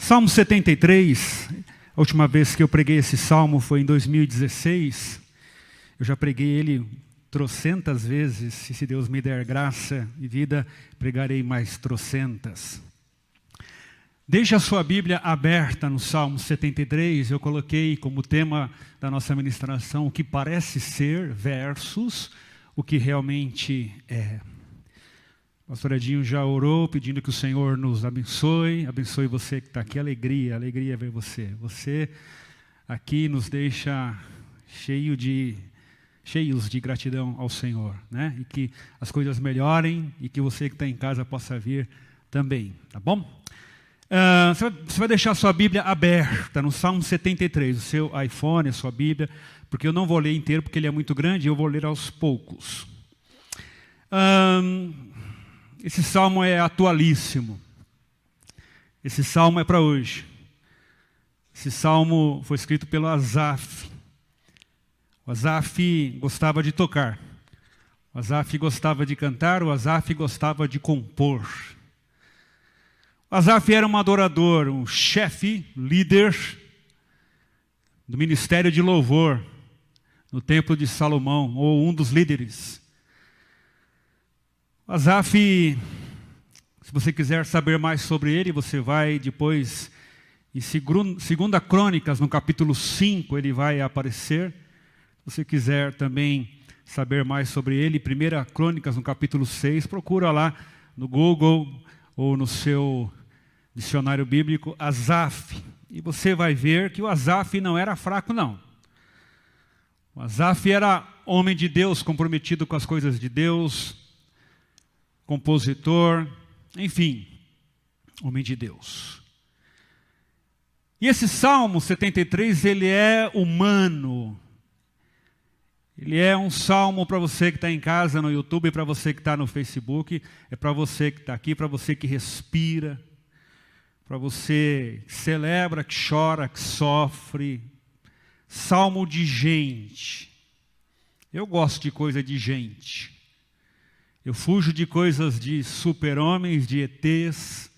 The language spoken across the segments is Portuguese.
Salmo 73, a última vez que eu preguei esse salmo foi em 2016. Eu já preguei ele trocentas vezes, e se Deus me der graça e vida, pregarei mais trocentas. Deixe a sua Bíblia aberta no Salmo 73, eu coloquei como tema da nossa ministração o que parece ser versus o que realmente é. O pastor Edinho já orou pedindo que o Senhor nos abençoe você que está aqui, alegria ver você. Você aqui nos deixa cheios de gratidão ao Senhor, né? E que as coisas melhorem e que você que está em casa possa vir também, tá bom? Você vai deixar a sua Bíblia aberta no Salmo 73, o seu iPhone, a sua Bíblia, porque eu não vou ler inteiro porque ele é muito grande, eu vou ler aos poucos. Esse salmo é atualíssimo. Esse salmo é para hoje. Esse salmo foi escrito pelo Asaf. O Asaf gostava de tocar. O Asaf gostava de cantar. O Asaf gostava de compor. O Asaf era um adorador, um chefe, líder do ministério de louvor no templo de Salomão, ou um dos líderes. O Asaf, se você quiser saber mais sobre ele, você vai depois, em 2 Crônicas, no capítulo 5, ele vai aparecer. Se você quiser também saber mais sobre ele, 1 Crônicas, no capítulo 6, procura lá no Google ou no seu dicionário bíblico, Asaf. E você vai ver que o Asaf não era fraco, não. O Asaf era homem de Deus, comprometido com as coisas de Deus, compositor, enfim, homem de Deus. E esse Salmo 73, ele é humano. Ele é um salmo para você que está em casa no YouTube, para você que está no Facebook, é para você que está aqui, para você que respira, para você que celebra, que chora, que sofre. Salmo de gente. Eu gosto de coisa de gente. Eu fujo de coisas de super-homens, de ETs.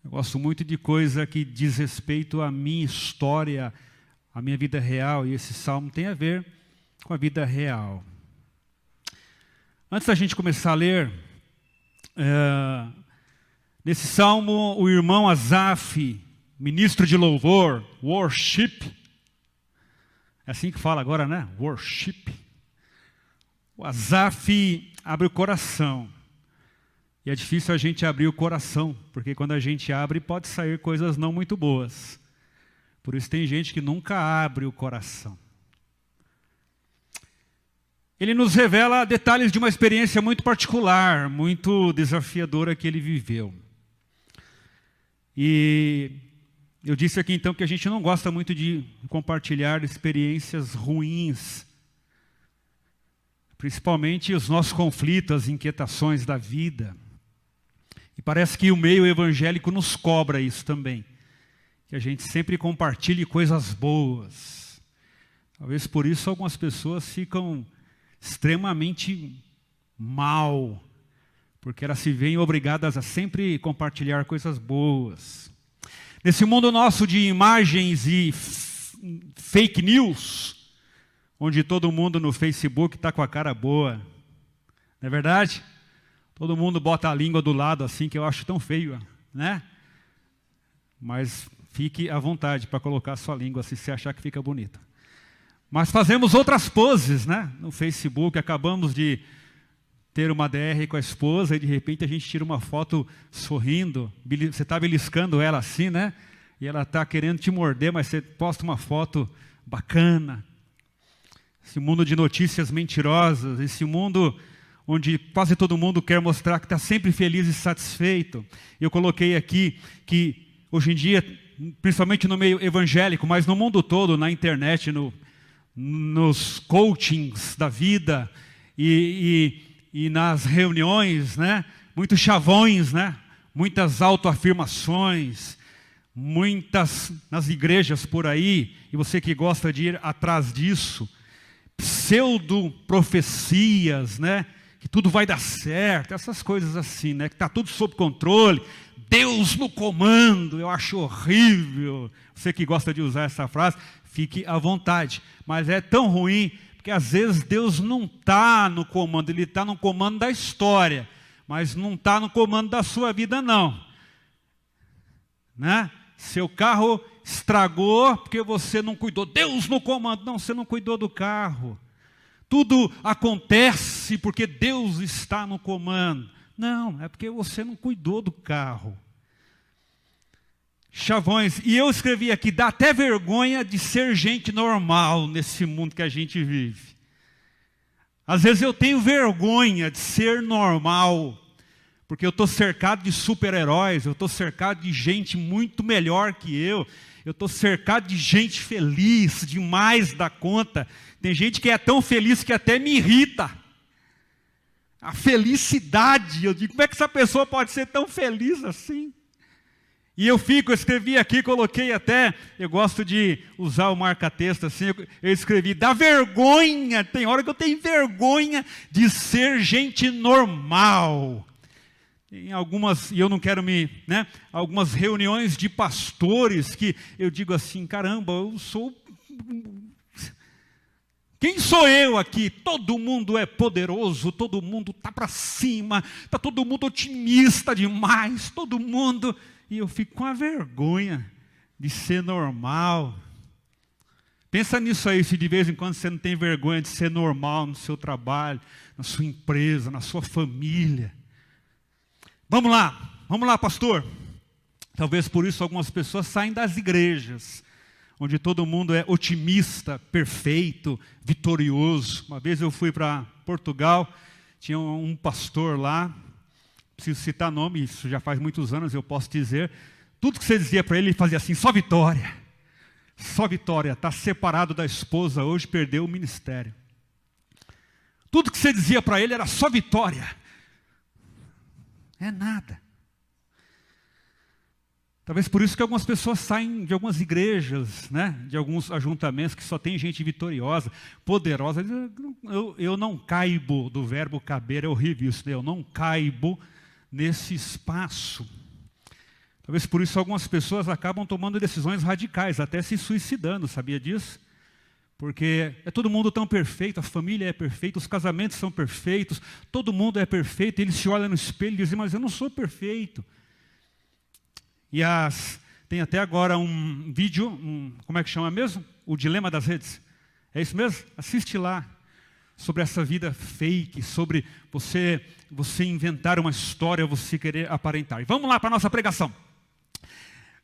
Eu gosto muito de coisa que diz respeito à minha história, à minha vida real. E esse salmo tem a ver com a vida real. Antes da gente começar a ler, nesse salmo, o irmão Asaf, ministro de louvor, worship. É assim que fala agora, né? Worship. O Asaf abre o coração. E é difícil a gente abrir o coração, porque quando a gente abre pode sair coisas não muito boas. Por isso tem gente que nunca abre o coração. Ele nos revela detalhes de uma experiência muito particular, muito desafiadora que ele viveu. E eu disse aqui então que a gente não gosta muito de compartilhar experiências ruins, principalmente os nossos conflitos, as inquietações da vida. E parece que o meio evangélico nos cobra isso também, que a gente sempre compartilhe coisas boas. Talvez por isso algumas pessoas ficam extremamente mal, porque elas se veem obrigadas a sempre compartilhar coisas boas. Nesse mundo nosso de imagens e fake news, onde todo mundo no Facebook está com a cara boa, não é verdade? Todo mundo bota a língua do lado assim, que eu acho tão feio, né? Mas fique à vontade para colocar a sua língua se você achar que fica bonita. Mas fazemos outras poses, né? No Facebook, acabamos de ter uma DR com a esposa e de repente a gente tira uma foto sorrindo, você está beliscando ela assim, né? E ela está querendo te morder, mas você posta uma foto bacana. Esse mundo de notícias mentirosas, esse mundo onde quase todo mundo quer mostrar que está sempre feliz e satisfeito. Eu coloquei aqui que hoje em dia, principalmente no meio evangélico, mas no mundo todo, na internet, nos coachings da vida e nas reuniões, né? Muitos chavões, né? Muitas autoafirmações, muitas nas igrejas por aí, e você que gosta de ir atrás disso, pseudo-profecias, né? que tudo vai dar certo, essas coisas assim, né? Que está tudo sob controle, Deus no comando. Eu acho horrível. Você que gosta de usar essa frase, fique à vontade. Mas é tão ruim, porque às vezes Deus não está no comando, Ele está no comando da história, mas não está no comando da sua vida não. Né? Seu carro estragou porque você não cuidou, Deus no comando. Não, você não cuidou do carro. Tudo acontece porque Deus está no comando. Não, é porque você não cuidou do carro. Chavões, e eu escrevi aqui, dá até vergonha de ser gente normal nesse mundo que a gente vive. Às vezes eu tenho vergonha de ser normal, porque eu estou cercado de super-heróis, eu estou cercado de gente muito melhor que eu estou cercado de gente feliz, demais da conta. Tem gente que é tão feliz que até me irrita. A felicidade, eu digo, como é que essa pessoa pode ser tão feliz assim? E eu escrevi aqui, coloquei até, eu gosto de usar o marca-texto assim, eu escrevi, dá vergonha, tem hora que eu tenho vergonha de ser gente normal. Em algumas, e eu não quero algumas reuniões de pastores que eu digo assim, caramba, quem sou eu aqui? Todo mundo é poderoso, todo mundo está para cima, está todo mundo otimista demais, todo mundo... E eu fico com a vergonha de ser normal. Pensa nisso aí, se de vez em quando você não tem vergonha de ser normal no seu trabalho, na sua empresa, na sua família. Vamos lá, pastor. Talvez por isso algumas pessoas saem das igrejas, onde todo mundo é otimista, perfeito, vitorioso. Uma vez eu fui para Portugal, tinha um pastor lá, preciso citar nome, isso já faz muitos anos, eu posso dizer, tudo que você dizia para ele, ele fazia assim, só vitória, está separado da esposa, hoje perdeu o ministério. Tudo que você dizia para ele era só vitória. É nada. Talvez por isso que algumas pessoas saem de algumas igrejas, né? De alguns ajuntamentos que só tem gente vitoriosa, poderosa. Eu não caibo, do verbo caber, é horrível isso, né? Eu não caibo nesse espaço. Talvez por isso algumas pessoas acabam tomando decisões radicais, até se suicidando, sabia disso? Porque é todo mundo tão perfeito, a família é perfeita, os casamentos são perfeitos, todo mundo é perfeito, eles se olham no espelho e dizem, mas eu não sou perfeito. E tem até agora um vídeo, como é que chama mesmo? O Dilema das Redes. É isso mesmo? Assiste lá. Sobre essa vida fake, sobre você inventar uma história, você querer aparentar. E vamos lá para a nossa pregação.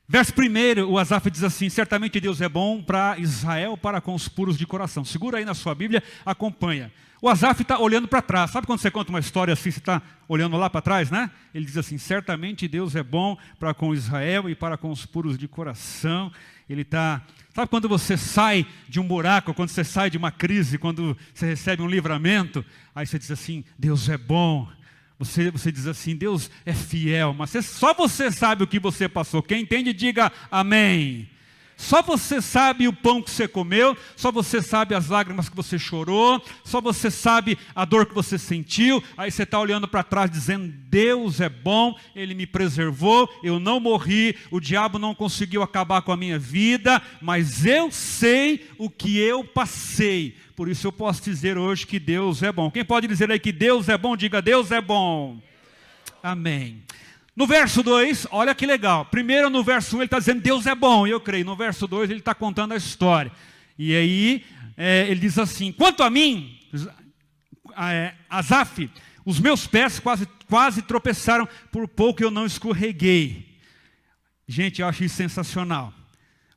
Verso 1, o Asaf diz assim, certamente Deus é bom para Israel, para com os puros de coração. Segura aí na sua Bíblia, acompanha. O Asaf está olhando para trás. Sabe quando você conta uma história assim, você está olhando lá para trás, né? Ele diz assim, certamente Deus é bom para com Israel e para com os puros de coração. Ele está... Sabe quando você sai de um buraco, quando você sai de uma crise, quando você recebe um livramento, aí você diz assim, Deus é bom. Você diz assim, Deus é fiel, mas só você sabe o que você passou. Quem entende, diga amém. Só você sabe o pão que você comeu, só você sabe as lágrimas que você chorou, só você sabe a dor que você sentiu. Aí você está olhando para trás dizendo, Deus é bom, Ele me preservou, eu não morri, o diabo não conseguiu acabar com a minha vida, mas eu sei o que eu passei. Por isso eu posso dizer hoje que Deus é bom. Quem pode dizer aí que Deus é bom, diga Deus é bom. Amém. No verso 2, olha que legal. Primeiro no verso 1 ele está dizendo Deus é bom, e eu creio. No verso 2 ele está contando a história. E aí ele diz assim, quanto a mim, Asaf, os meus pés quase tropeçaram, por pouco eu não escorreguei. Gente, eu acho isso sensacional.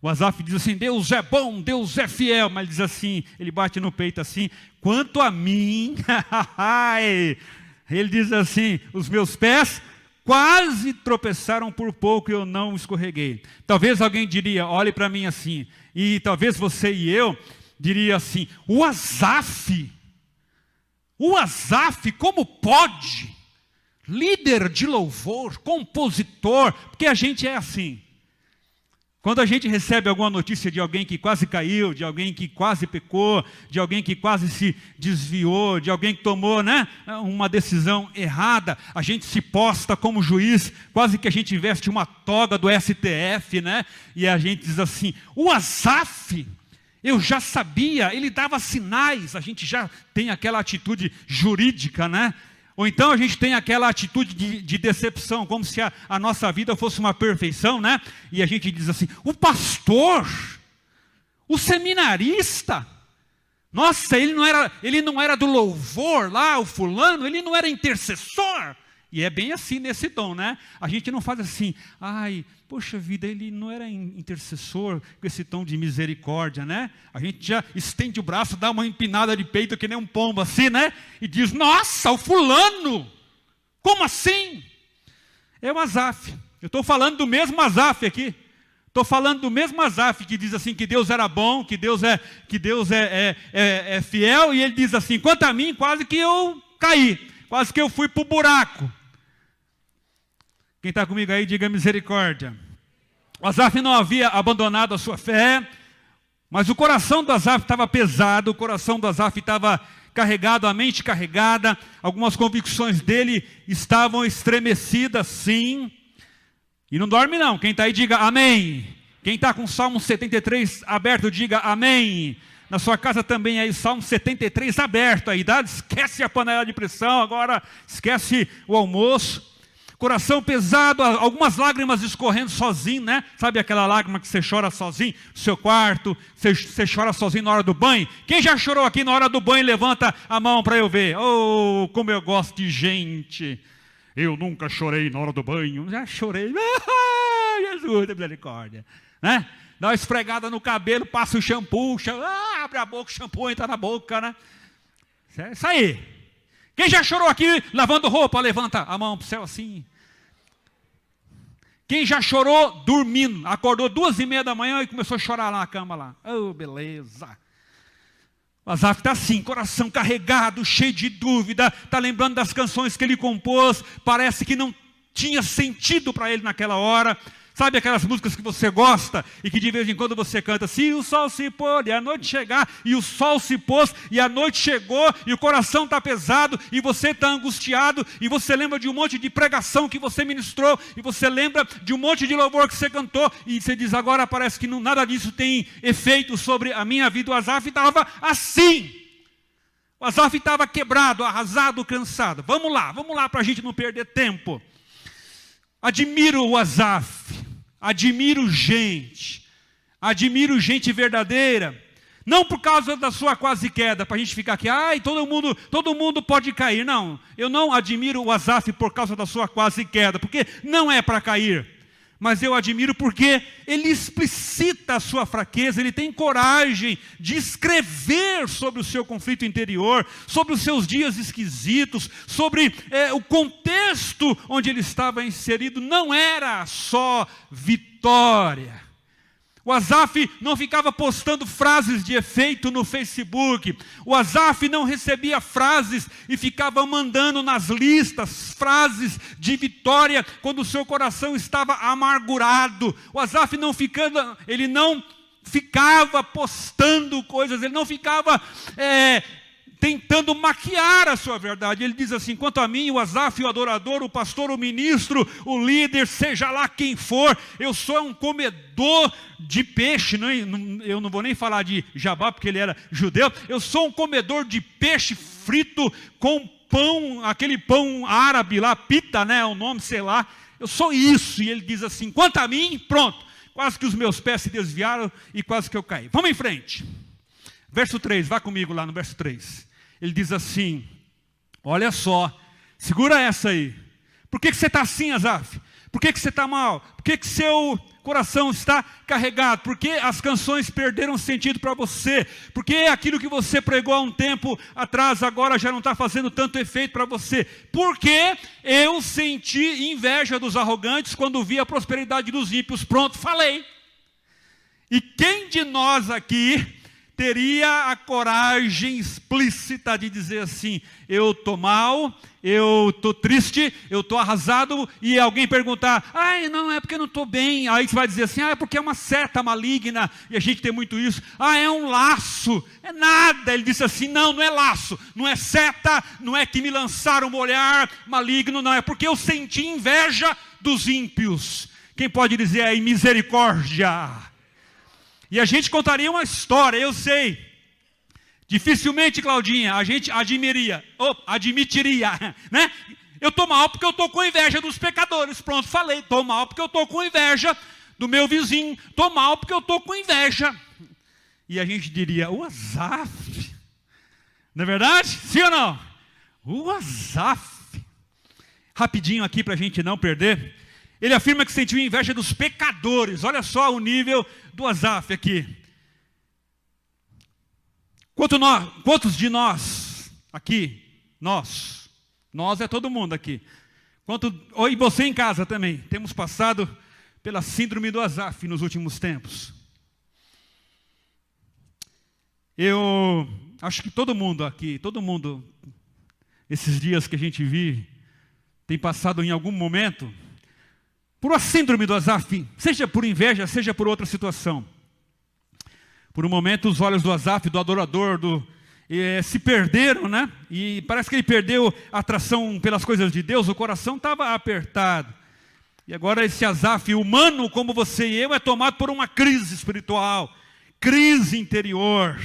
O Asaf diz assim, Deus é bom, Deus é fiel. Mas ele diz assim, ele bate no peito assim, quanto a mim, ele diz assim, os meus pés quase tropeçaram, por pouco eu não escorreguei. Talvez alguém diria, olhe para mim assim, e talvez você e eu diria assim, o Asaf, como pode? Líder de louvor, compositor, porque a gente é assim. Quando a gente recebe alguma notícia de alguém que quase caiu, de alguém que quase pecou, de alguém que quase se desviou, de alguém que tomou, uma decisão errada, a gente se posta como juiz, quase que a gente veste uma toga do STF, e a gente diz assim, o Asaf, eu já sabia, ele dava sinais, a gente já tem aquela atitude jurídica, Ou então a gente tem aquela atitude de decepção, como se a nossa vida fosse uma perfeição, E a gente diz assim, o pastor, o seminarista, nossa, ele não era do louvor lá, o fulano, ele não era intercessor. E é bem assim nesse tom, A gente não faz assim, ai, poxa vida, ele não era intercessor, com esse tom de misericórdia, A gente já estende o braço, dá uma empinada de peito que nem um pombo assim, E diz, nossa, o fulano, como assim? É o Asaf. Eu estou falando do mesmo Asaf aqui. Estou falando do mesmo Asaf que diz assim que Deus era bom, que Deus é fiel, e ele diz assim, quanto a mim, quase que eu caí, quase que eu fui para o buraco. Quem está comigo aí, diga misericórdia. O Asaf não havia abandonado a sua fé, mas o coração do Asaf estava pesado, o coração do Asaf estava carregado, a mente carregada, algumas convicções dele estavam estremecidas, sim. E não dorme não, quem está aí diga amém. Quem está com o Salmo 73 aberto, diga amém. Na sua casa também aí, Salmo 73 aberto aí, esquece a panela de pressão, agora esquece o almoço. Coração pesado, algumas lágrimas escorrendo sozinho, Sabe aquela lágrima que você chora sozinho no seu quarto, você chora sozinho na hora do banho? Quem já chorou aqui na hora do banho, levanta a mão para eu ver. Oh, como eu gosto de gente. Eu nunca chorei na hora do banho. Já chorei. Jesus, misericórdia. Dá uma esfregada no cabelo, passa o shampoo, abre a boca, o shampoo entra na boca, É isso aí. Quem já chorou aqui lavando roupa, levanta a mão para o céu assim. Quem já chorou dormindo, acordou 2h30 da manhã e começou a chorar lá na cama lá. Oh, beleza. O Asaf está assim, coração carregado, cheio de dúvida, está lembrando das canções que ele compôs, parece que não tinha sentido para ele naquela hora. Sabe aquelas músicas que você gosta e que de vez em quando você canta, se o sol se pôr e a noite chegar, e o sol se pôs e a noite chegou e o coração está pesado e você está angustiado e você lembra de um monte de pregação que você ministrou e você lembra de um monte de louvor que você cantou e você diz, agora parece que nada disso tem efeito sobre a minha vida. O Asaf estava assim. O Asaf estava quebrado, arrasado, cansado. Vamos lá para a gente não perder tempo. Admiro o Asaf, admiro gente verdadeira, não por causa da sua quase queda, para a gente ficar aqui, todo mundo pode cair. Não, eu não admiro o Asaf por causa da sua quase queda, porque não é para cair, mas eu admiro porque ele explicita a sua fraqueza, ele tem coragem de escrever sobre o seu conflito interior, sobre os seus dias esquisitos, sobre o contexto onde ele estava inserido. Não era só vitória. O Asaf não ficava postando frases de efeito no Facebook. O Asaf não recebia frases e ficava mandando nas listas frases de vitória quando o seu coração estava amargurado. O Asaf não ficava postando coisas, ele não ficava tentando maquiar a sua verdade. Ele diz assim, quanto a mim, o Asaf, o adorador, o pastor, o ministro, o líder, seja lá quem for, eu sou um comedor de peixe, eu não vou nem falar de jabá, porque ele era judeu, eu sou um comedor de peixe frito com pão, aquele pão árabe lá, pita, o nome, sei lá, eu sou isso. E ele diz assim, quanto a mim, pronto, quase que os meus pés se desviaram e quase que eu caí. Vamos em frente. Verso 3, vá comigo lá no verso 3. Ele diz assim, olha só, segura essa aí. Por que você está assim, Asaf? Por que você está mal? Por que seu coração está carregado? Por que as canções perderam sentido para você? Por que aquilo que você pregou há um tempo atrás agora já não está fazendo tanto efeito para você? Porque eu senti inveja dos arrogantes quando vi a prosperidade dos ímpios. Pronto, falei. E quem de nós aqui teria a coragem explícita de dizer assim: eu estou mal, eu estou triste, eu estou arrasado, e alguém perguntar: ai, não, é porque eu não estou bem. Aí você vai dizer assim: ah, é porque é uma seta maligna, e a gente tem muito isso. Ah, é um laço. É nada. Ele disse assim: não, não é laço, não é seta, não é que me lançaram um olhar maligno, não, é porque eu senti inveja dos ímpios. Quem pode dizer aí misericórdia? E a gente contaria uma história, eu sei. Dificilmente, Claudinha, a gente admitiria, né? Eu estou mal porque eu estou com inveja dos pecadores. Pronto, falei. Estou mal porque eu estou com inveja do meu vizinho. Estou mal porque eu estou com inveja. E a gente diria: o Asaf. Não é verdade? Sim ou não? O Asaf. Rapidinho aqui para a gente não perder. Ele afirma que sentiu inveja dos pecadores. Olha só o nível do Asaf aqui. Quantos de nós aqui, nós é todo mundo aqui, e você em casa também, temos passado pela síndrome do Asaf nos últimos tempos? Eu acho que todo mundo aqui, esses dias que a gente vive, tem passado em algum momento por uma síndrome do Asaf, seja por inveja, seja por outra situação. Por um momento os olhos do Asaf, do adorador, se perderam, né? E parece que ele perdeu a atração pelas coisas de Deus, o coração estava apertado. E agora esse Asaf humano, como você e eu, é tomado por uma crise espiritual, crise interior.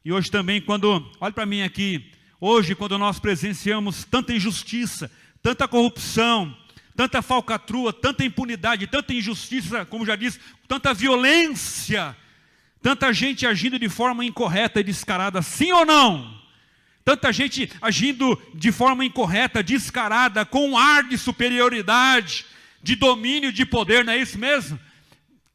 E hoje também, olhe para mim aqui, hoje quando nós presenciamos tanta injustiça, tanta corrupção, tanta falcatrua, tanta impunidade, tanta injustiça, como já disse, tanta violência, tanta gente agindo de forma incorreta e descarada, sim ou não? Tanta gente agindo de forma incorreta, descarada, com um ar de superioridade, de domínio, de poder, não é isso mesmo?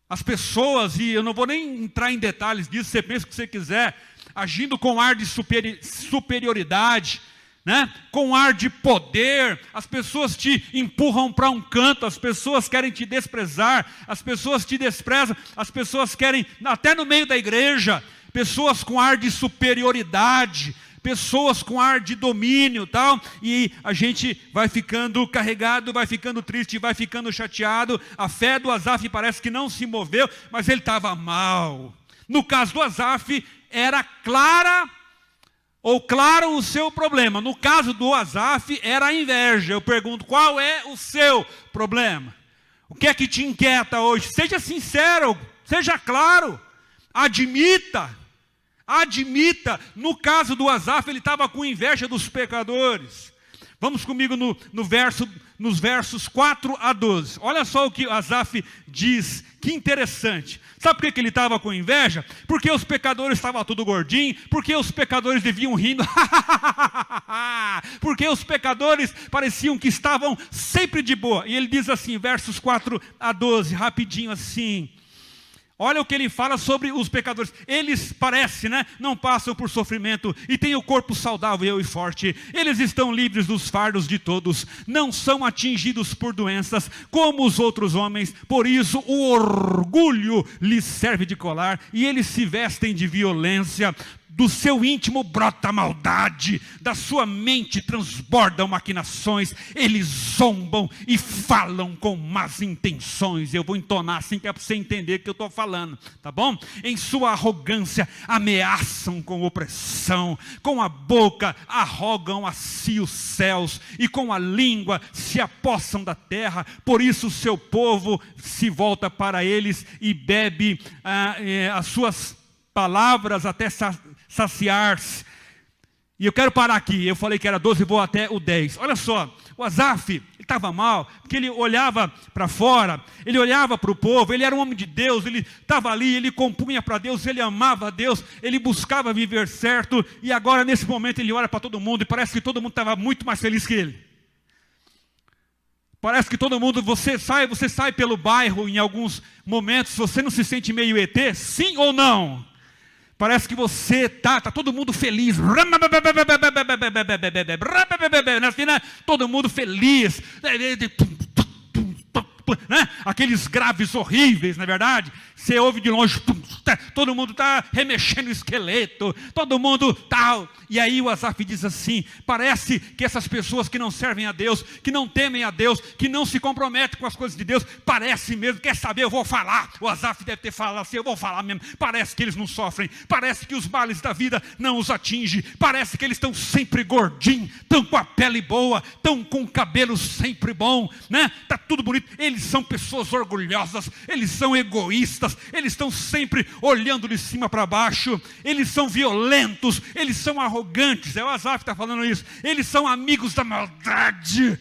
As pessoas, e eu não vou nem entrar em detalhes disso, você pensa o que você quiser, agindo com um ar de superioridade, né? Com um ar de poder, as pessoas te empurram para um canto, as pessoas querem te desprezar, as pessoas te desprezam, as pessoas querem, até no meio da igreja, pessoas com ar de superioridade, pessoas com ar de domínio, tal, e a gente vai ficando carregado, vai ficando triste, vai ficando chateado. A fé do Asaf parece que não se moveu, mas ele estava mal. No caso do Asaf, era claro o seu problema. No caso do Asaf, era a inveja. Eu pergunto: qual é o seu problema? O que é que te inquieta hoje? Seja sincero, seja claro, admita. No caso do Asaf, ele estava com inveja dos pecadores. Vamos comigo nos versos 4 a 12. Olha só o que Asaf diz, que interessante. Sabe por que ele estava com inveja? Porque os pecadores estavam tudo gordinho, porque os pecadores viviam rindo, porque os pecadores pareciam que estavam sempre de boa. E ele diz assim, versos 4 a 12, rapidinho assim. Olha o que ele fala sobre os pecadores. Eles parecem, né? Não passam por sofrimento e têm o corpo saudável e forte. Eles estão livres dos fardos de todos. Não são atingidos por doenças como os outros homens. Por isso o orgulho lhes serve de colar e eles se vestem de violência. Do seu íntimo brota a maldade, da sua mente transbordam maquinações, eles zombam e falam com más intenções. Eu vou entonar assim que é para você entender o que eu estou falando, tá bom? Em sua arrogância ameaçam com opressão, com a boca arrogam a si os céus e com a língua se apossam da terra. Por isso o seu povo se volta para eles e bebe as suas palavras até saciar-se. E eu quero parar aqui. Eu falei que era 12, vou até o 10. Olha só, o Asaf, ele estava mal, porque ele olhava para fora, ele olhava para o povo, ele era um homem de Deus, ele estava ali, ele compunha para Deus, ele amava a Deus, ele buscava viver certo, e agora nesse momento ele olha para todo mundo, e parece que todo mundo estava muito mais feliz que ele. Parece que todo mundo, você sai pelo bairro em alguns momentos, você não se sente meio ET? Sim ou não? Parece que você tá todo mundo feliz. Todo mundo feliz. né? Aqueles graves horríveis, não é verdade? Você ouve de longe, todo mundo está remexendo o esqueleto, todo mundo tal. E aí o Asaf diz assim, parece que essas pessoas que não servem a Deus, que não temem a Deus, que não se comprometem com as coisas de Deus, parece mesmo, quer saber, eu vou falar. O Asaf deve ter falado assim, eu vou falar mesmo. Parece que eles não sofrem, parece que os males da vida não os atingem, parece que eles estão sempre gordinhos, estão com a pele boa, estão com o cabelo sempre bom, né? Está tudo bonito. Eles são pessoas orgulhosas, eles são egoístas, eles estão sempre olhando de cima para baixo, eles são violentos, eles são arrogantes. É o Asaf que está falando isso. Eles são amigos da maldade,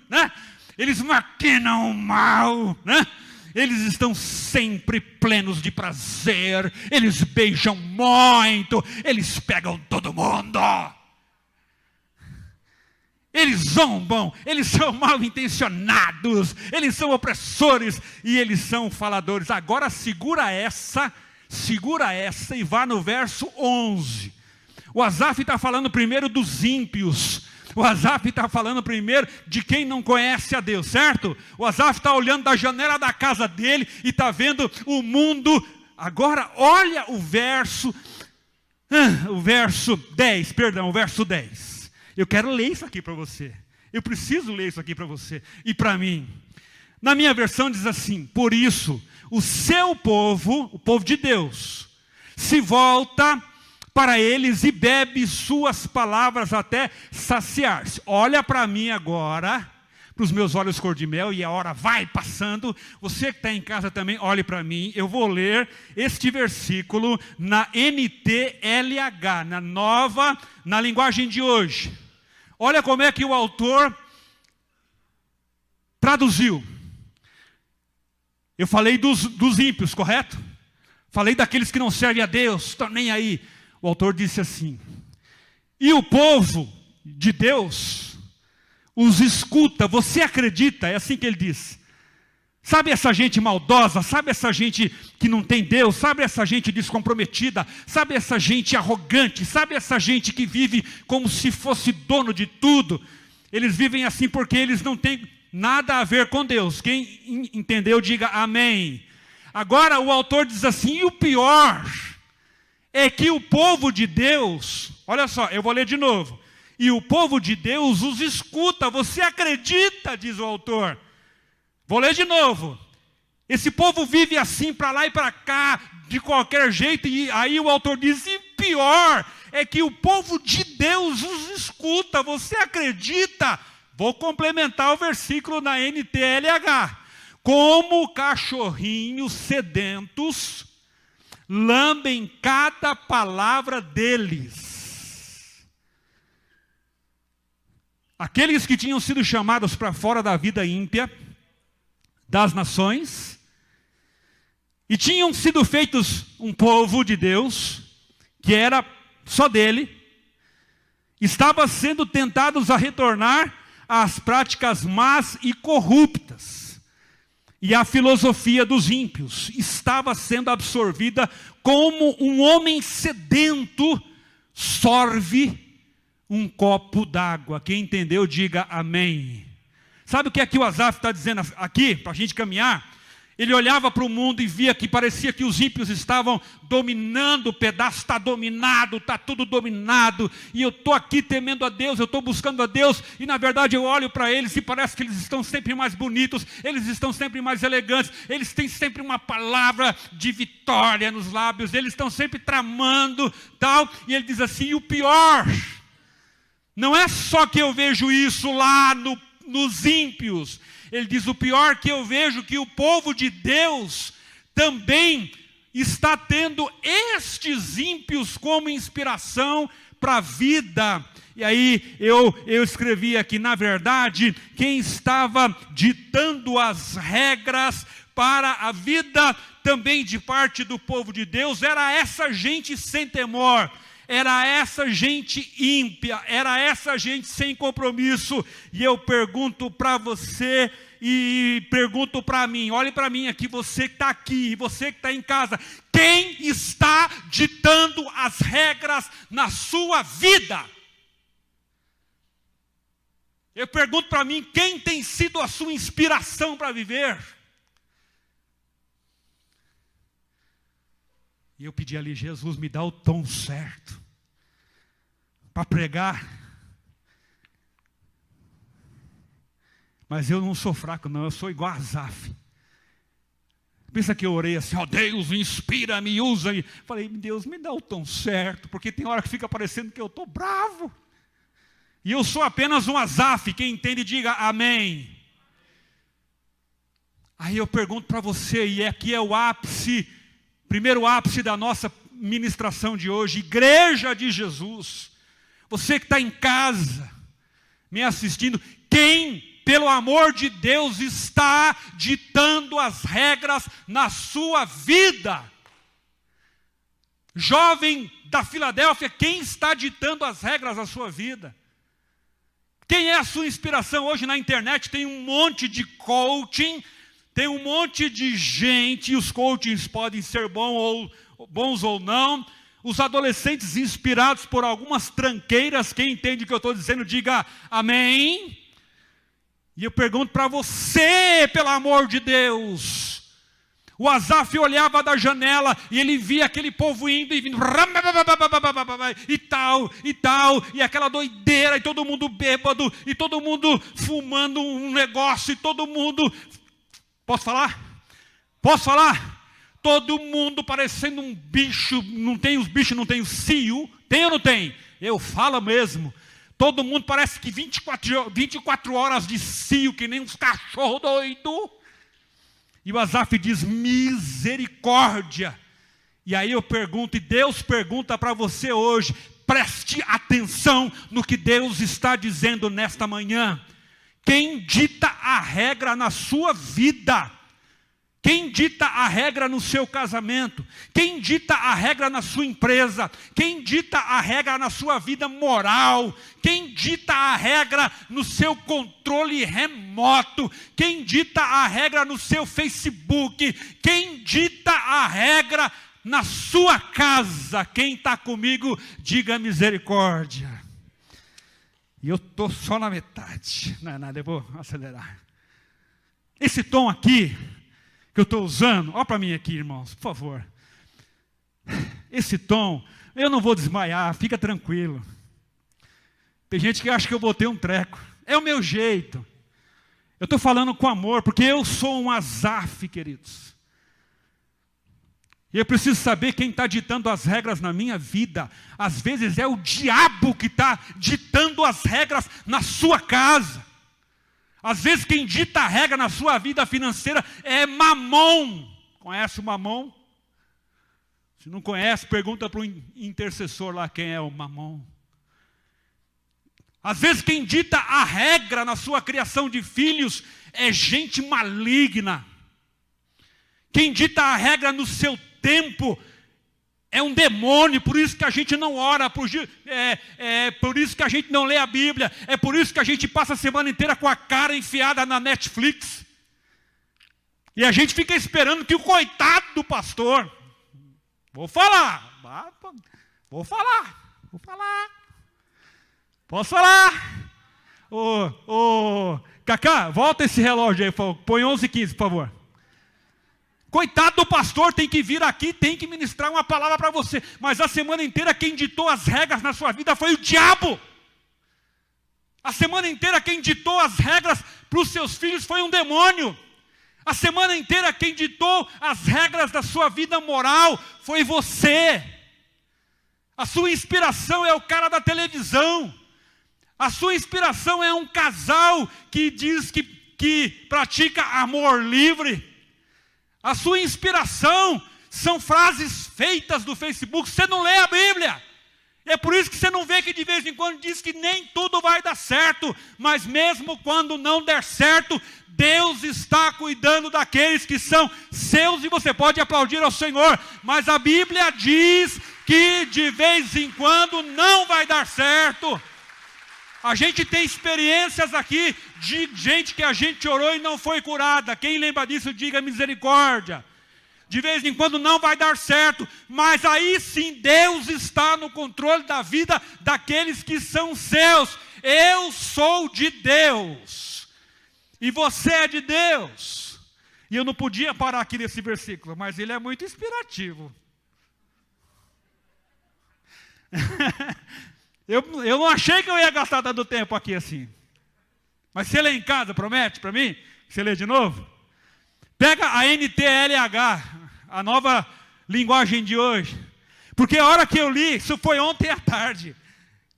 né? Eles maquinam o mal, né? Eles estão sempre plenos de prazer, eles beijam muito, eles pegam todo mundo. Eles zombam, eles são mal intencionados, eles são opressores e eles são faladores. Agora segura essa e vá no verso 11. O Asaf está falando primeiro dos ímpios. O Asaf está falando primeiro de quem não conhece a Deus, certo? O Asaf está olhando da janela da casa dele e está vendo o mundo. Agora olha o verso 10. Eu quero ler isso aqui para você. Eu preciso ler isso aqui para você e para mim. Na minha versão diz assim: por isso, o seu povo, o povo de Deus, se volta para eles e bebe suas palavras até saciar-se. Olha para mim agora, para os meus olhos cor de mel, e a hora vai passando. Você que está em casa também, olhe para mim. Eu vou ler este versículo na NTLH, na linguagem de hoje. Olha como é que o autor traduziu. Eu falei dos ímpios, correto? Falei daqueles que não servem a Deus, estão nem aí. O autor disse assim: e o povo de Deus os escuta. Você acredita? É assim que ele diz. Sabe essa gente maldosa? Sabe essa gente que não tem Deus? Sabe essa gente descomprometida? Sabe essa gente arrogante? Sabe essa gente que vive como se fosse dono de tudo? Eles vivem assim porque eles não têm nada a ver com Deus. Quem entendeu, diga amém. Agora o autor diz assim: e o pior é que o povo de Deus, olha só, eu vou ler de novo. E o povo de Deus os escuta. Você acredita, diz o autor. Vou ler de novo. Esse povo vive assim, para lá e para cá, de qualquer jeito. E aí o autor diz: e pior é que o povo de Deus os escuta. Você acredita? Vou complementar o versículo na NTLH. Como cachorrinhos sedentos lambem cada palavra deles. Aqueles que tinham sido chamados para fora da vida ímpia das nações, e tinham sido feitos um povo de Deus, que era só dele, estava sendo tentados a retornar às práticas más e corruptas, e a filosofia dos ímpios estava sendo absorvida como um homem sedento sorve um copo d'água. Quem entendeu, diga amém. Sabe o que é que o Asaf está dizendo aqui, para a gente caminhar? Ele olhava para o mundo e via que parecia que os ímpios estavam dominando, o pedaço está dominado, está tudo dominado, e eu estou aqui temendo a Deus, eu estou buscando a Deus, e na verdade eu olho para eles e parece que eles estão sempre mais bonitos, eles estão sempre mais elegantes, eles têm sempre uma palavra de vitória nos lábios, eles estão sempre tramando, tal, e ele diz assim: e o pior, não é só que eu vejo isso lá nos ímpios. Ele diz: o pior que eu vejo que o povo de Deus também está tendo estes ímpios como inspiração para a vida. E aí eu escrevi aqui, na verdade, quem estava ditando as regras para a vida também de parte do povo de Deus era essa gente sem temor. Era essa gente ímpia, era essa gente sem compromisso. E eu pergunto para você e pergunto para mim, olhe para mim aqui, você que está aqui, você que está em casa, quem está ditando as regras na sua vida? Eu pergunto para mim, quem tem sido a sua inspiração para viver? E eu pedi ali, Jesus, me dá o tom certo para pregar. Mas eu não sou fraco não, eu sou igual a Asaf. Pensa que eu orei assim, ó Deus, inspira-me, usa-me. Falei, Deus, me dá o tom certo, porque tem hora que fica parecendo que eu estou bravo. E eu sou apenas um Asaf, quem entende diga amém. Aí eu pergunto para você, e aqui é o ápice, primeiro ápice da nossa ministração de hoje, Igreja de Jesus. Você que está em casa, me assistindo, quem, pelo amor de Deus, está ditando as regras na sua vida? Jovem da Filadélfia, quem está ditando as regras na sua vida? Quem é a sua inspiração? Hoje na internet tem um monte de coaching, tem um monte de gente, e os coachings podem ser bons ou não. Os adolescentes inspirados por algumas tranqueiras, quem entende o que eu estou dizendo, diga amém. E eu pergunto para você, pelo amor de Deus, o Asaf olhava da janela e ele via aquele povo indo e vindo, e tal, e aquela doideira, e todo mundo bêbado, e todo mundo fumando um negócio, e todo mundo, posso falar? Posso falar? Todo mundo parecendo um bicho, não tem os bichos, não tem o cio, tem ou não tem? Eu falo mesmo. Todo mundo parece que 24 horas de cio, que nem uns cachorros doidos. E o Asaf diz, misericórdia. E aí eu pergunto, e Deus pergunta para você hoje, preste atenção no que Deus está dizendo nesta manhã. Quem dita a regra na sua vida? Quem dita a regra no seu casamento? Quem dita a regra na sua empresa? Quem dita a regra na sua vida moral? Quem dita a regra no seu controle remoto? Quem dita a regra no seu Facebook? Quem dita a regra na sua casa? Quem está comigo, diga misericórdia. E eu estou só na metade. Não é nada, eu vou acelerar. Esse tom aqui que eu estou usando, olha para mim aqui, irmãos, por favor. Esse tom, eu não vou desmaiar, fica tranquilo. Tem gente que acha que eu botei um treco. É o meu jeito. Eu estou falando com amor, porque eu sou um Asaf, queridos. E eu preciso saber quem está ditando as regras na minha vida. Às vezes é o diabo que está ditando as regras na sua casa. Às vezes quem dita a regra na sua vida financeira é Mamon. Conhece o Mamon? Se não conhece, pergunta para o intercessor lá quem é o Mamon. Às vezes quem dita a regra na sua criação de filhos é gente maligna. Quem dita a regra no seu tempo é um demônio, por isso que a gente não ora, por isso que a gente não lê a Bíblia, é por isso que a gente passa a semana inteira com a cara enfiada na Netflix. E a gente fica esperando que o coitado do pastor, vou falar, posso falar? Cacá, volta esse relógio aí, põe 11h15, por favor. Coitado do pastor, tem que vir aqui, tem que ministrar uma palavra para você. Mas a semana inteira quem ditou as regras na sua vida foi o diabo. A semana inteira quem ditou as regras para os seus filhos foi um demônio. A semana inteira quem ditou as regras da sua vida moral foi você. A sua inspiração é o cara da televisão. A sua inspiração é um casal que diz que pratica amor livre. A sua inspiração são frases feitas do Facebook. Você não lê a Bíblia. É por isso que você não vê que de vez em quando diz que nem tudo vai dar certo. Mas mesmo quando não der certo, Deus está cuidando daqueles que são seus. E você pode aplaudir ao Senhor. Mas a Bíblia diz que de vez em quando não vai dar certo. A gente tem experiências aqui de gente que a gente orou e não foi curada. Quem lembra disso, diga misericórdia. De vez em quando não vai dar certo, mas aí sim Deus está no controle da vida daqueles que são seus. eu sou de Deus, e você é de Deus. E eu não podia parar aqui nesse versículo, mas ele é muito inspirativo. eu não achei que eu ia gastar tanto tempo aqui assim. Mas você lê em casa, promete para mim? Você lê de novo? Pega a NTLH, a nova linguagem de hoje. Porque a hora que eu li, isso foi ontem à tarde.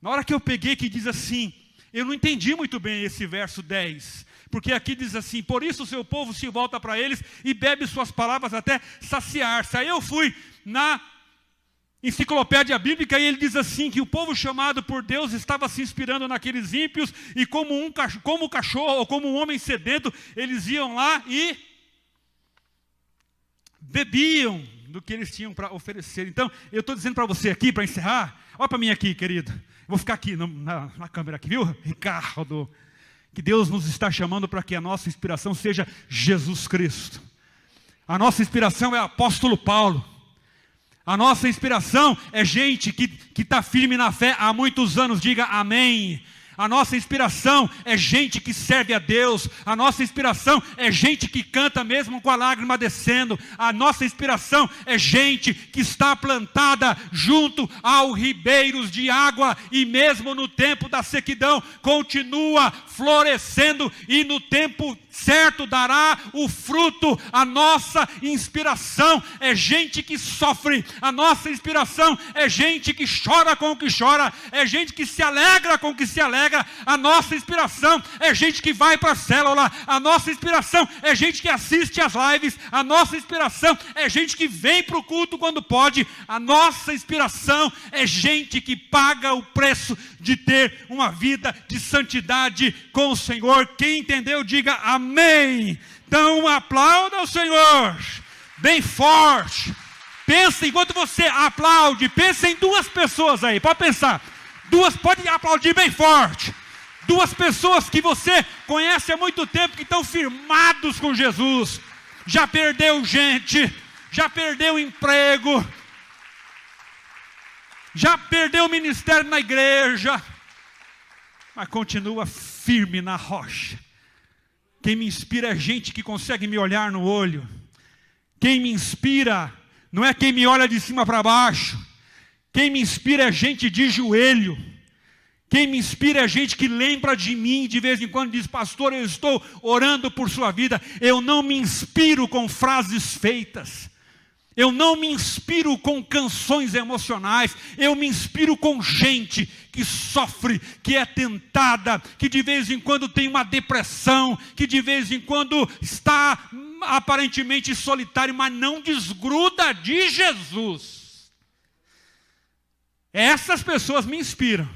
Na hora que eu peguei que diz assim, eu não entendi muito bem esse verso 10. Porque aqui diz assim, por isso o seu povo se volta para eles e bebe suas palavras até saciar-se. Aí eu fui na enciclopédia bíblica e ele diz assim, que o povo chamado por Deus estava se inspirando naqueles ímpios e como o cachorro ou como um homem sedento, eles iam lá e bebiam do que eles tinham para oferecer. Então, eu estou dizendo para você aqui, para encerrar, olha para mim aqui, querido. Eu vou ficar aqui na câmera aqui, viu, Ricardo? Que Deus nos está chamando para que a nossa inspiração seja Jesus Cristo. A nossa inspiração é o apóstolo Paulo. A nossa inspiração é gente que está firme na fé há muitos anos, diga amém. A nossa inspiração é gente que serve a Deus. A nossa inspiração é gente que canta mesmo com a lágrima descendo. A nossa inspiração é gente que está plantada junto aos ribeiros de água e mesmo no tempo da sequidão continua florescendo e no tempo certo dará o fruto. A nossa inspiração é gente que sofre. A nossa inspiração é gente que chora com o que chora. É gente que se alegra com o que se alegra. A nossa inspiração é gente que vai para a célula. A nossa inspiração é gente que assiste às lives. A nossa inspiração é gente que vem para o culto quando pode. A nossa inspiração é gente que paga o preço de ter uma vida de santidade com o Senhor. Quem entendeu, diga amém. Então aplauda o Senhor bem forte. Pensa, enquanto você aplaude, pensa em duas pessoas aí, pode pensar. Pode aplaudir bem forte. Duas pessoas que você conhece há muito tempo, que estão firmados com Jesus. Já perdeu gente, já perdeu emprego, já perdeu o ministério na igreja, mas continua firme na rocha. Quem me inspira é gente que consegue me olhar no olho. Quem me inspira não é quem me olha de cima para baixo. Quem me inspira é gente de joelho. Quem me inspira é gente que lembra de mim de vez em quando, diz, pastor, eu estou orando por sua vida. Eu não me inspiro com frases feitas. Eu não me inspiro com canções emocionais. Eu me inspiro com gente que sofre, que é tentada, que de vez em quando tem uma depressão, que de vez em quando está aparentemente solitário, mas não desgruda de Jesus. Essas pessoas me inspiram.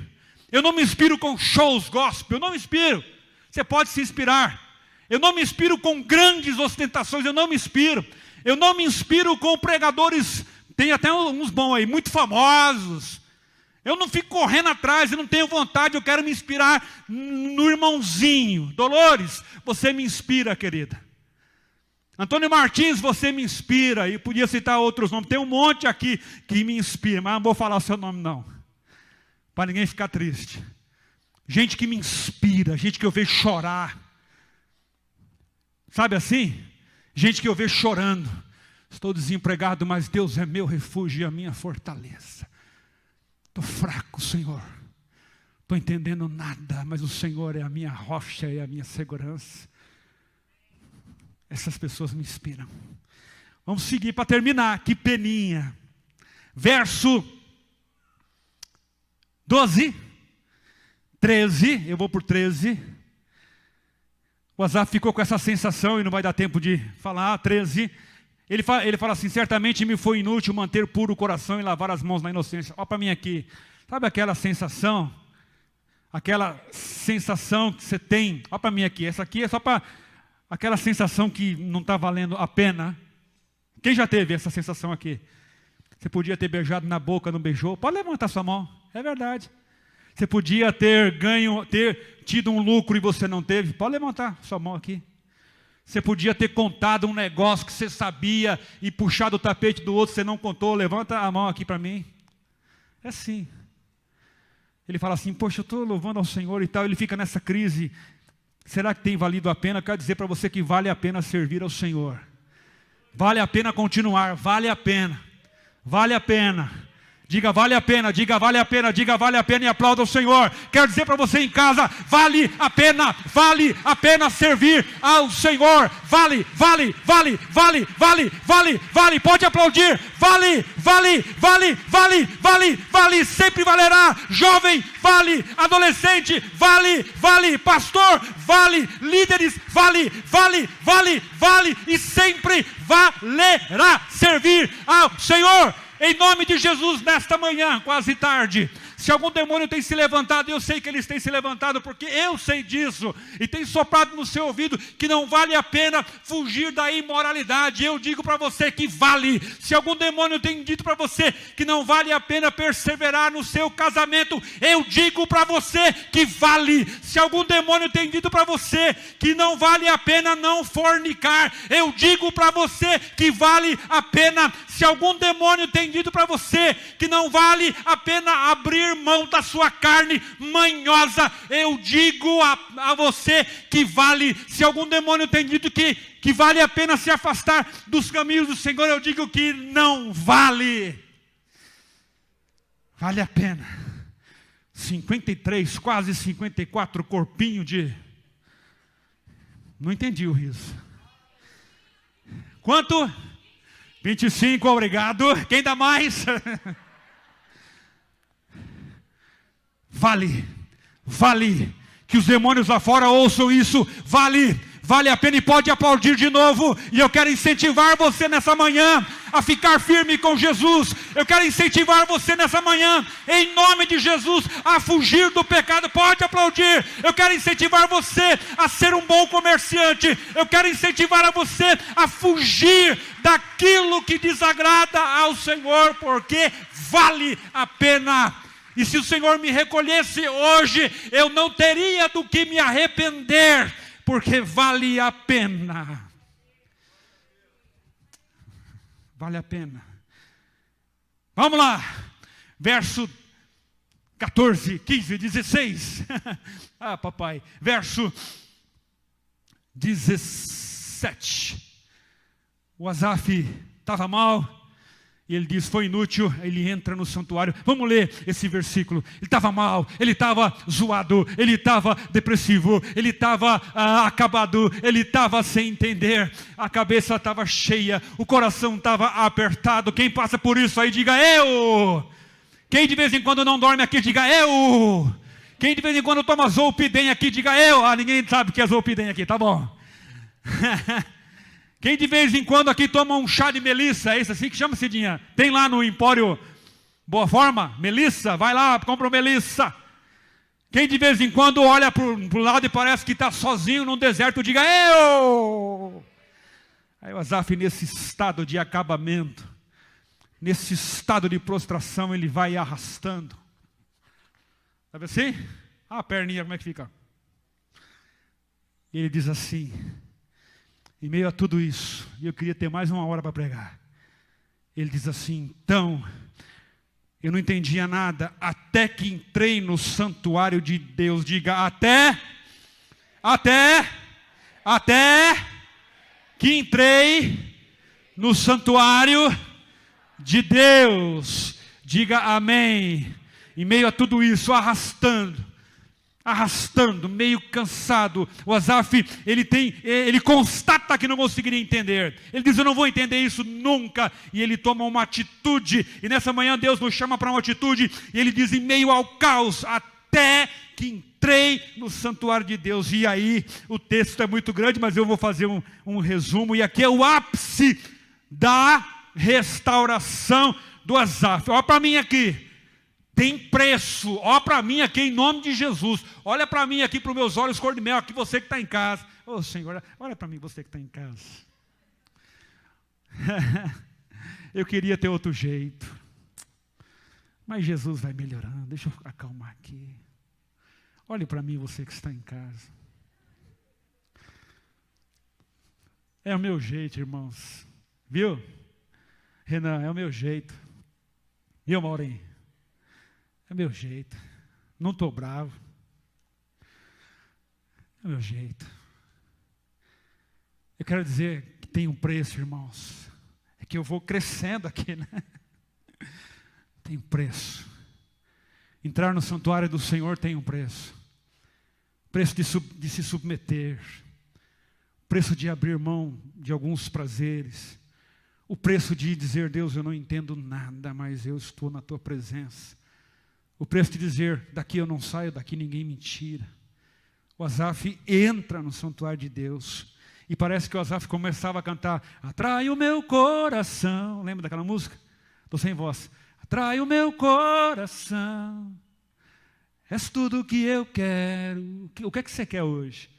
Eu não me inspiro com shows gospel, eu não me inspiro. Você pode se inspirar. Eu não me inspiro com grandes ostentações, eu não me inspiro. Eu não me inspiro com pregadores, tem até uns bons aí, muito famosos. Eu não fico correndo atrás, eu não tenho vontade, eu quero me inspirar no irmãozinho. Dolores, você me inspira, querida. Antônio Martins, você me inspira. E podia citar outros nomes. Tem um monte aqui que me inspira, mas não vou falar o seu nome não, para ninguém ficar triste. Gente que me inspira, gente que eu vejo chorar. Sabe assim? Gente que eu vejo chorando. Estou desempregado, mas Deus é meu refúgio e a minha fortaleza. Estou fraco, Senhor. Estou entendendo nada, mas o Senhor é a minha rocha e a minha segurança. Essas pessoas me inspiram. Vamos seguir para terminar. Que peninha. Verso 12, 13, eu vou por 13. O Asaf ficou com essa sensação e não vai dar tempo de falar. 13, ele fala assim, certamente me foi inútil manter puro o coração e lavar as mãos na inocência. Olha para mim aqui, sabe aquela sensação que você tem, olha para mim aqui, essa aqui é só para aquela sensação que não está valendo a pena. Quem já teve essa sensação aqui? Você podia ter beijado na boca, não beijou? Pode levantar sua mão, é verdade. Você podia ter tido um lucro e você não teve? Pode levantar sua mão aqui. Você podia ter contado um negócio que você sabia e puxado o tapete do outro, você não contou. Levanta a mão aqui para mim. É assim. Ele fala assim, poxa, eu estou louvando ao Senhor e tal, ele fica nessa crise. Será que tem valido a pena? Eu quero dizer para você que vale a pena servir ao Senhor. Vale a pena continuar, vale a pena. Vale a pena. Diga vale a pena, diga vale a pena, diga vale a pena e aplauda o Senhor. Quero dizer para você em casa, vale a pena servir ao Senhor. Vale, pode aplaudir. Vale, sempre valerá. Jovem, vale, adolescente, vale, pastor, vale, líderes, vale, e sempre valerá servir ao Senhor. Em nome de Jesus, nesta manhã, quase tarde, se algum demônio tem se levantado, eu sei que eles têm se levantado, porque eu sei disso, e tem soprado no seu ouvido, que não vale a pena fugir da imoralidade, eu digo para você que vale. Se algum demônio tem dito para você que não vale a pena perseverar no seu casamento, eu digo para você que vale. Se algum demônio tem dito para você que não vale a pena não fornicar, eu digo para você que vale a pena. Se algum demônio tem dito para você que não vale a pena abrir mão da sua carne manhosa, eu digo a você que vale. Se algum demônio tem dito que vale a pena se afastar dos caminhos do Senhor, eu digo que não vale. Vale a pena. 53, quase 54, corpinho de... Não entendi o riso. Quanto? 25, obrigado. Quem dá mais? Vale, que os demônios lá fora ouçam isso, vale a pena, e pode aplaudir de novo. E eu quero incentivar você nessa manhã a ficar firme com Jesus. Eu quero incentivar você nessa manhã, em nome de Jesus, a fugir do pecado. Pode aplaudir. Eu quero incentivar você a ser um bom comerciante. Eu quero incentivar a você a fugir daquilo que desagrada ao Senhor, porque vale a pena. E se o Senhor me recolhesse hoje, eu não teria do que me arrepender, porque vale a pena. Vale a pena. Vamos lá. Verso 14, 15, 16. Ah, papai. Verso 17. O Asaf estava mal. E ele diz, foi inútil, ele entra no santuário. Vamos ler esse versículo. Ele estava mal, ele estava zoado, ele estava depressivo, ele estava acabado, ele estava sem entender, a cabeça estava cheia, o coração estava apertado. Quem passa por isso aí, diga eu. Quem de vez em quando não dorme aqui, diga eu. Quem de vez em quando toma Zolpidem aqui, diga eu. Ah, ninguém sabe o que é Zolpidem aqui, tá bom. Quem de vez em quando aqui toma um chá de melissa, é isso assim que chama, Cidinha? Tem lá no Empório Boa Forma, melissa, vai lá, compra melissa. Quem de vez em quando olha para o lado e parece que está sozinho num deserto, diga eu. Aí o Asaf, nesse estado de acabamento, nesse estado de prostração, ele vai arrastando. Sabe assim? Ah, a perninha, como é que fica? E ele diz assim... Em meio a tudo isso, e eu queria ter mais uma hora para pregar, ele diz assim, então, eu não entendia nada, até que entrei no santuário de Deus. Diga, até que entrei no santuário de Deus. Diga amém. Em meio a tudo isso, arrastando, meio cansado, o Asaf, ele constata que não conseguiria entender. Ele diz, eu não vou entender isso nunca. E ele toma uma atitude. E nessa manhã Deus nos chama para uma atitude. E ele diz, em meio ao caos, até que entrei no santuário de Deus. E aí, o texto é muito grande, mas eu vou fazer um resumo. E aqui é o ápice da restauração do Asaf. Olha para mim aqui. Tem preço, olha para mim aqui em nome de Jesus, olha para mim aqui para os meus olhos cor de mel, aqui você que está em casa, ô Senhor, olha para mim você que está em casa. Eu queria ter outro jeito, mas Jesus vai melhorando, deixa eu acalmar aqui. Olhe para mim você que está em casa. É o meu jeito, irmãos, viu? Renan, é o meu jeito, viu, Maurinho? É meu jeito. Não estou bravo. É o meu jeito. Eu quero dizer que tem um preço, irmãos. É que eu vou crescendo aqui, né? Tem um preço. Entrar no santuário do Senhor tem um preço. Preço de se submeter. Preço de abrir mão de alguns prazeres. O preço de dizer, Deus, eu não entendo nada, mas eu estou na tua presença. O preço de dizer, daqui eu não saio, daqui ninguém me tira. O Asaf entra no santuário de Deus. E parece que o Asaf começava a cantar, atrai o meu coração. Lembra daquela música? Estou sem voz. Atrai o meu coração. És tudo o que eu quero. O que é que você quer hoje?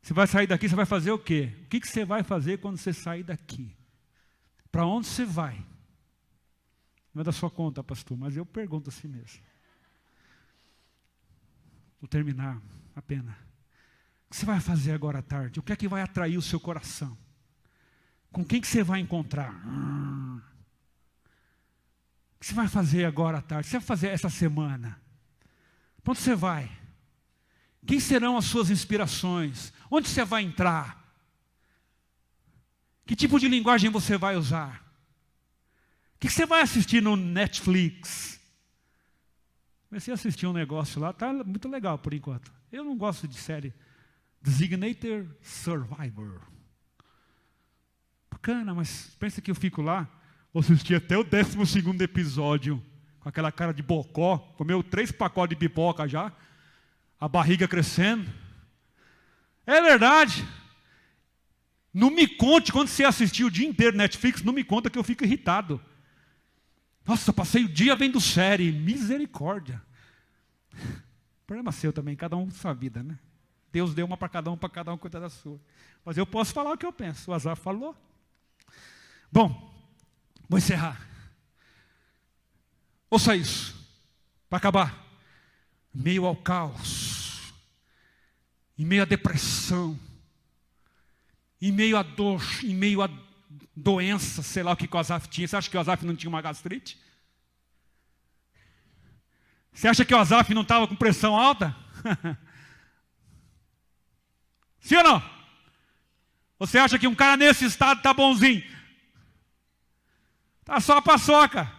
Você vai sair daqui, você vai fazer o quê? O que você vai fazer quando você sair daqui? Para onde você vai? Não é da sua conta, pastor, mas eu pergunto assim mesmo. Vou terminar a pena. O que você vai fazer agora à tarde? O que é que vai atrair o seu coração? Com quem que você vai encontrar? O que você vai fazer agora à tarde? O que você vai fazer essa semana? Para onde você vai? Quem serão as suas inspirações? Onde você vai entrar? Que tipo de linguagem você vai usar? O que você vai assistir no Netflix? Comecei a assistir um negócio lá, está muito legal por enquanto. Eu não gosto de série Designated Survivor. Bacana, mas pensa que eu fico lá, vou assistir até o 12º episódio, com aquela cara de bocó, comeu 3 pacotes de pipoca já, a barriga crescendo. É verdade. Não me conte, quando você assistir o dia inteiro Netflix, não me conta que eu fico irritado. Nossa, passei o dia vendo série, misericórdia. Problema seu também, cada um com sua vida, né? Deus deu uma para cada um cuidar da sua. Mas eu posso falar o que eu penso, o Asaf falou. Bom, vou encerrar. Ouça isso, para acabar. Em meio ao caos, em meio à depressão, em meio à dor, em meio à doença, sei lá o que o Asaf tinha. Você acha que o Asaf não tinha uma gastrite? Você acha que o Asaf não estava com pressão alta? Sim ou não? Você acha que um cara nesse estado está bonzinho? Está só a paçoca.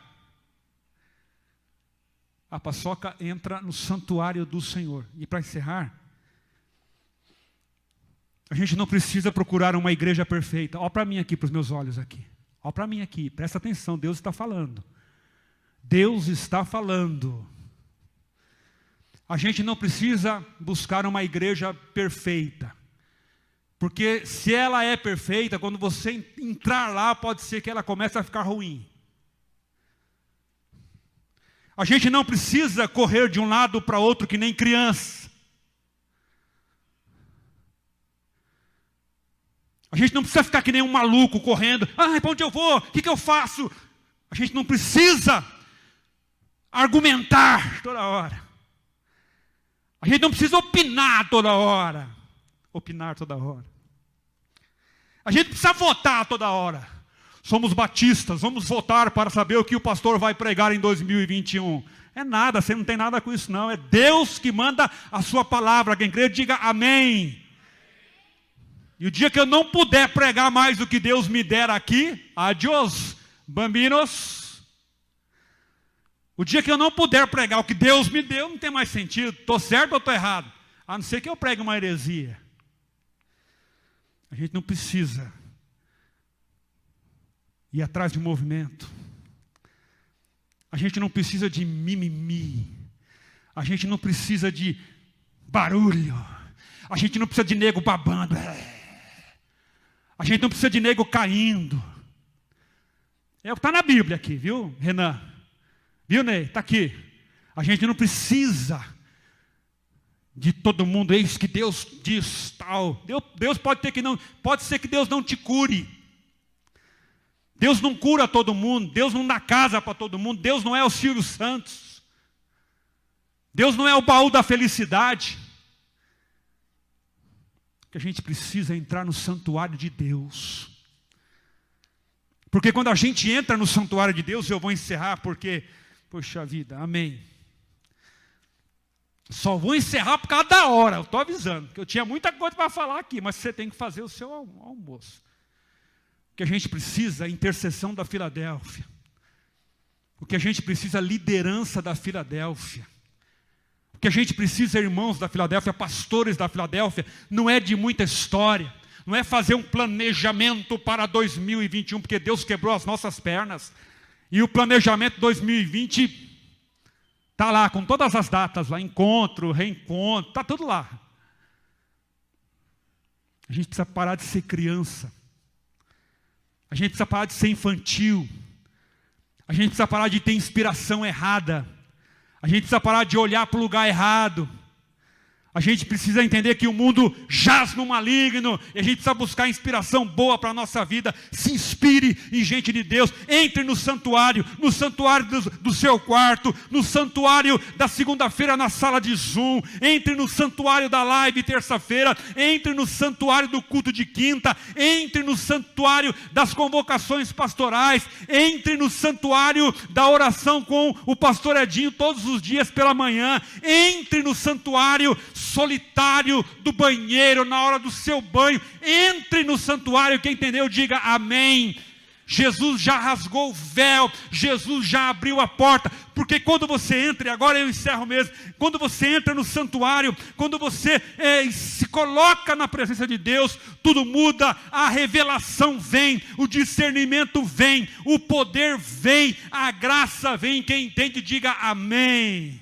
A paçoca entra no santuário do Senhor. E para encerrar, a gente não precisa procurar uma igreja perfeita. Olha para mim aqui, para os meus olhos aqui. Olha para mim aqui, presta atenção, Deus está falando. Deus está falando. A gente não precisa buscar uma igreja perfeita. Porque se ela é perfeita, quando você entrar lá, pode ser que ela comece a ficar ruim. A gente não precisa correr de um lado para outro que nem criança. A gente não precisa ficar que nem um maluco correndo. Ah, para onde eu vou? O que eu faço? A gente não precisa argumentar toda hora. A gente não precisa opinar toda hora. Opinar toda hora. A gente precisa votar toda hora. Somos batistas, vamos votar para saber o que o pastor vai pregar em 2021. É nada, você não tem nada com isso não. É Deus que manda a sua palavra. Quem crê, diga amém. E o dia que eu não puder pregar mais do que Deus me der aqui, adiós, bambinos. O dia que eu não puder pregar o que Deus me deu, não tem mais sentido. Estou certo ou estou errado? A não ser que eu pregue uma heresia. A gente não precisa ir atrás de movimento. A gente não precisa de mimimi. A gente não precisa de barulho. A gente não precisa de nego babando. A gente não precisa de nego caindo. É o que está na Bíblia aqui, viu, Renan? Viu, Ney? Está aqui. A gente não precisa de todo mundo. Eis que Deus diz tal. Deus pode ter que não. Pode ser que Deus não te cure. Deus não cura todo mundo. Deus não dá casa para todo mundo. Deus não é o Silvio Santos. Deus não é o baú da felicidade. Que a gente precisa entrar no santuário de Deus. Porque quando a gente entra no santuário de Deus, eu vou encerrar porque, poxa vida, amém. Só vou encerrar por causa da hora, eu estou avisando, que eu tinha muita coisa para falar aqui, mas você tem que fazer o seu almoço. O que a gente precisa é a intercessão da Filadélfia. O que a gente precisa é a liderança da Filadélfia. O que a gente precisa, irmãos da Filadélfia, pastores da Filadélfia, não é de muita história, não é fazer um planejamento para 2021, porque Deus quebrou as nossas pernas, e o planejamento 2020 está lá, com todas as datas lá, encontro, reencontro, está tudo lá. A gente precisa parar de ser criança. A gente precisa parar de ser infantil. A gente precisa parar de ter inspiração errada. A gente precisa parar de olhar para o lugar errado. A gente precisa entender que o mundo jaz no maligno, e a gente precisa buscar inspiração boa para a nossa vida. Se inspire em gente de Deus. Entre no santuário do seu quarto, no santuário da segunda-feira na sala de Zoom, entre no santuário da live terça-feira, entre no santuário do culto de quinta, entre no santuário das convocações pastorais, entre no santuário da oração com o pastor Edinho todos os dias pela manhã, entre no santuário solitário do banheiro, na hora do seu banho, entre no santuário. Quem entendeu, diga amém. Jesus já rasgou o véu, Jesus já abriu a porta, porque quando você entra, e agora eu encerro mesmo, quando você entra no santuário, quando você se coloca na presença de Deus, tudo muda, a revelação vem, o discernimento vem, o poder vem, a graça vem. Quem entende, diga amém.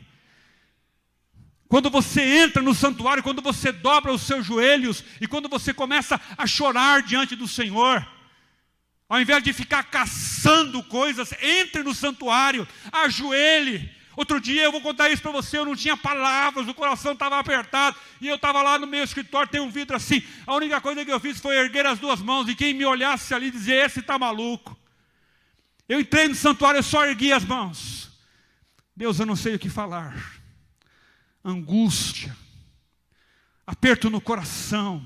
Quando você entra no santuário, quando você dobra os seus joelhos e quando você começa a chorar diante do Senhor, ao invés de ficar caçando coisas, entre no santuário, ajoelhe. Outro dia, eu vou contar isso para você, eu não tinha palavras, o coração estava apertado, e eu estava lá no meu escritório, tem um vidro assim, a única coisa que eu fiz foi erguer as duas mãos, e quem me olhasse ali dizia, esse está maluco. Eu entrei no santuário, eu só ergui as mãos. Deus, eu não sei o que falar. Angústia, aperto no coração,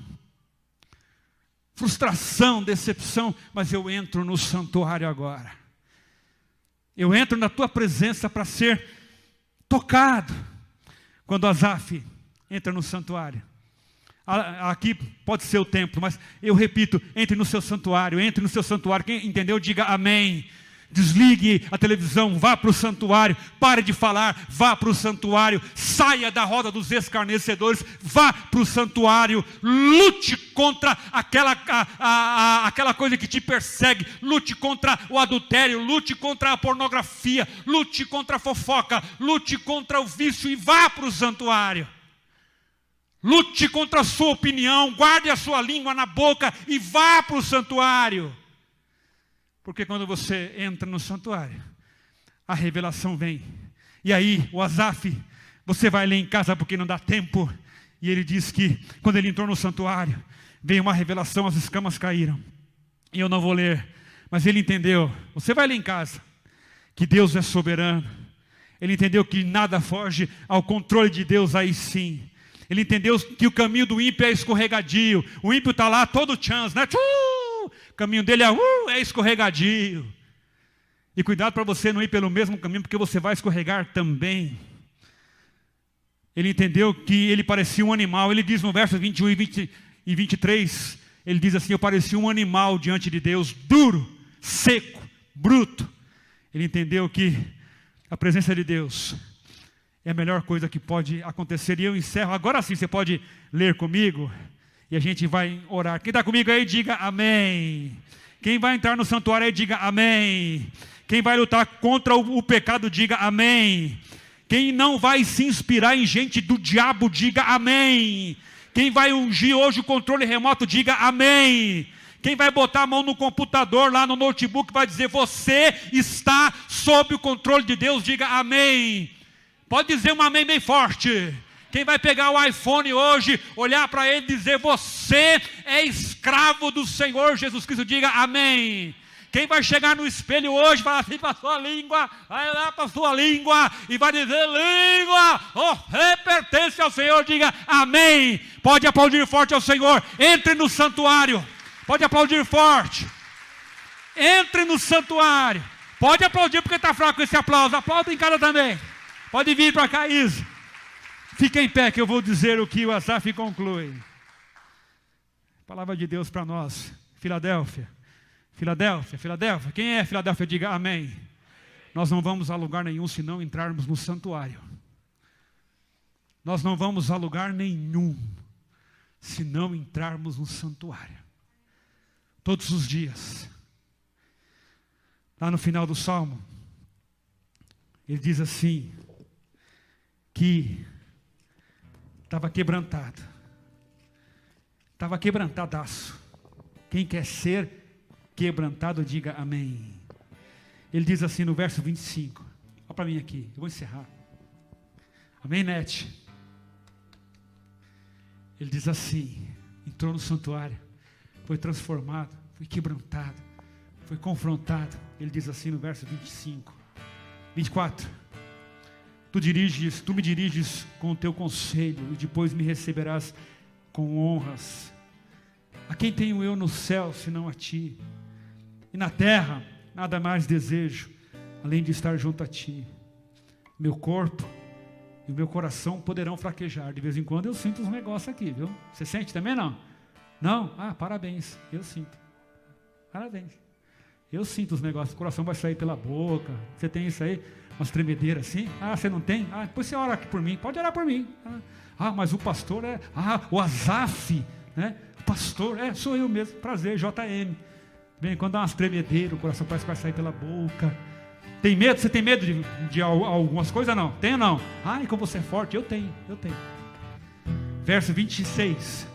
frustração, decepção, mas eu entro no santuário agora. Eu entro na tua presença para ser tocado. Quando Asaf entra no santuário, aqui pode ser o templo, mas eu repito, entre no seu santuário, entre no seu santuário. Quem entendeu, diga amém. Desligue a televisão, vá para o santuário, pare de falar, vá para o santuário, saia da roda dos escarnecedores, vá para o santuário, lute contra aquela coisa que te persegue, lute contra o adultério, lute contra a pornografia, lute contra a fofoca, lute contra o vício e vá para o santuário. Lute contra a sua opinião, guarde a sua língua na boca e vá para o santuário. Porque quando você entra no santuário, a revelação vem. E aí, o Asaf, você vai ler em casa porque não dá tempo. E ele diz que quando ele entrou no santuário, veio uma revelação, as escamas caíram. E eu não vou ler, mas ele entendeu. Você vai ler em casa que Deus é soberano. Ele entendeu que nada foge ao controle de Deus, aí sim. Ele entendeu que o caminho do ímpio é escorregadio. O ímpio está lá todo chance, né? O caminho dele é escorregadio. E cuidado para você não ir pelo mesmo caminho, porque você vai escorregar também. Ele entendeu que ele parecia um animal. Ele diz no verso 21 e 23, ele diz assim, eu parecia um animal diante de Deus, duro, seco, bruto. Ele entendeu que a presença de Deus é a melhor coisa que pode acontecer. E eu encerro, agora sim você pode ler comigo. E a gente vai orar. Quem está comigo aí, diga amém. Quem vai entrar no santuário aí, diga amém. Quem vai lutar contra o pecado, diga amém. Quem não vai se inspirar em gente do diabo, diga amém. Quem vai ungir hoje o controle remoto, diga amém. Quem vai botar a mão no computador, lá no notebook, vai dizer, você está sob o controle de Deus, diga amém. Pode dizer um amém bem forte. Quem vai pegar o iPhone hoje, olhar para ele e dizer, você é escravo do Senhor Jesus Cristo, diga amém. Quem vai chegar no espelho hoje, vai assim para a sua língua, vai olhar para a sua língua e vai dizer, língua, você pertence ao Senhor, diga amém. Pode aplaudir forte ao Senhor, entre no santuário, pode aplaudir forte, entre no santuário, pode aplaudir porque está fraco esse aplauso, aplauda em casa também, pode vir para cá, Isa. Fica em pé que eu vou dizer o que o Asaf conclui. Palavra de Deus para nós. Filadélfia. Filadélfia, Filadélfia. Quem é Filadélfia? Diga amém. Nós não vamos a lugar nenhum se não entrarmos no santuário. Nós não vamos a lugar nenhum se não entrarmos no santuário. Todos os dias. Lá no final do Salmo, ele diz assim, que estava quebrantado. Estava quebrantadaço. Quem quer ser quebrantado, diga amém. Ele diz assim no verso 25. Olha para mim aqui, eu vou encerrar. Amém, Nete? Ele diz assim, entrou no santuário, foi transformado, foi quebrantado, foi confrontado. Ele diz assim no verso 25, 24. Tu me diriges com o teu conselho, e depois me receberás com honras. A quem tenho eu no céu, senão a ti? E na terra, nada mais desejo, além de estar junto a ti. Meu corpo e o meu coração poderão fraquejar. De vez em quando eu sinto uns negócios aqui, viu? Você sente também, não? Não? Ah, parabéns, eu sinto. Parabéns. Eu sinto os negócios, o coração vai sair pela boca. Você tem isso aí? Umas tremedeiras assim? Ah, você não tem? Ah, depois você ora aqui por mim. Pode orar por mim. Ah, mas o pastor é... Ah, o Asaf, né? O pastor, sou eu mesmo. Prazer, JM. Bem, quando dá umas tremedeiras, o coração parece que vai sair pela boca. Tem medo? Você tem medo de algumas coisas? Não. Tem ou não? Ai, como você é forte. Eu tenho. Verso 26.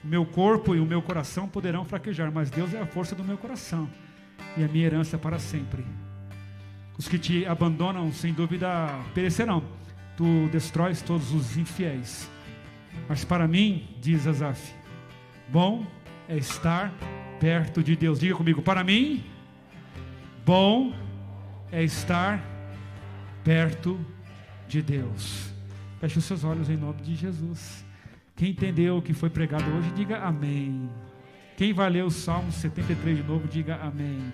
O meu corpo e o meu coração poderão fraquejar, mas Deus é a força do meu coração e a minha herança para sempre. Os que te abandonam, sem dúvida, perecerão. Tu destróis todos os infiéis. Mas para mim, diz Asaf, bom é estar perto de Deus. Diga comigo, para mim, bom é estar perto de Deus. Feche os seus olhos em nome de Jesus. Quem entendeu o que foi pregado hoje, diga amém. Quem vai ler o Salmo 73 de novo, diga amém.